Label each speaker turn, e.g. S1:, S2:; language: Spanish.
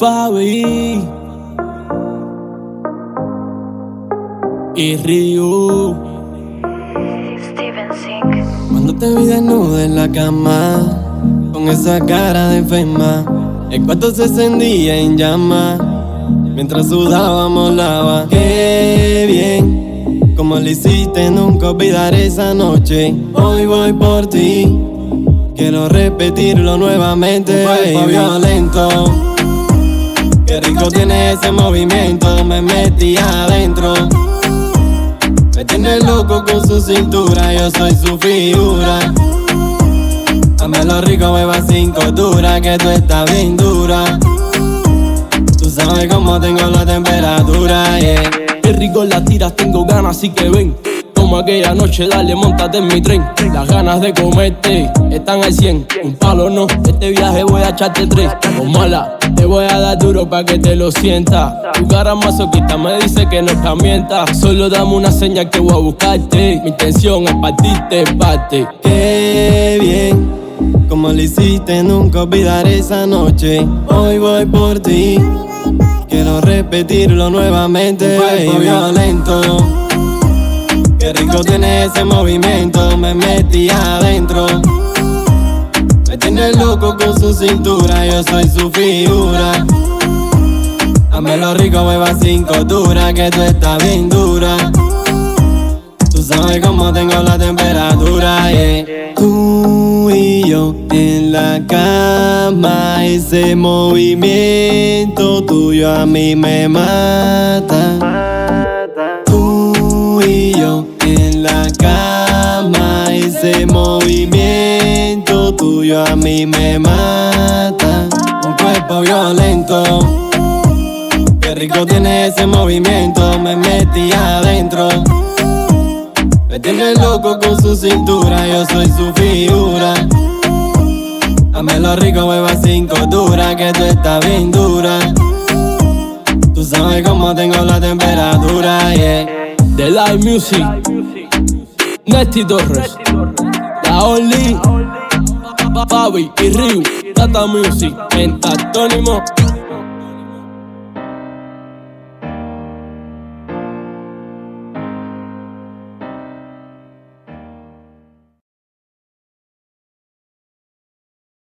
S1: Fabi y Ryu.
S2: Steven Sink.
S3: Cuando te vi desnuda en la cama, con esa cara de enferma, el cuarto se encendía en llamas, mientras sudábamos lava. Qué bien, como lo hiciste, nunca olvidaré esa noche. Hoy voy por ti, quiero repetirlo nuevamente. Fue violento, qué rico tiene ese movimiento. Me metí adentro, me tiene loco con su cintura, yo soy su figura. Dame lo rico, beba sin cordura, que tú estás bien dura. Tú sabes cómo tengo la temperatura, yeah.
S1: Qué rico la tiras, tengo ganas, así que ven. Como aquella noche, dale, montate en mi tren. Las ganas de comerte están al 100. Un palo no, este viaje voy a echarte 3. O mala, te voy a dar duro pa' que te lo sientas. Tu cara masoquista me dice que no mientas. Solo dame una señal que voy a buscarte. Mi intención es partirte parte.
S3: Qué bien, como lo hiciste, nunca olvidaré esa noche. Hoy voy por ti, quiero repetirlo nuevamente. Fue violento, qué rico tiene ese movimiento. Me metí adentro, me tiene loco con su cintura, yo soy su figura. Dame lo rico, beba sin cordura, que tú estás bien dura. Tú sabes cómo tengo la temperatura, yeah. Tú y yo en la cama, ese movimiento tuyo a mí me mata. Tú y yo en la cama, ese movimiento tuyo a mí me mata. Un cuerpo violento, qué rico tiene ese movimiento. Me metí adentro, me tiene loco con su cintura, yo soy su figura. Dame lo rico, beba sin cordura, que tú estás bien dura. Tú sabes cómo tengo la temperatura, yeah.
S1: The Live Music, Nesty Torres, La Only, Fabi y Ryu, Tata Music, Pentatónimo.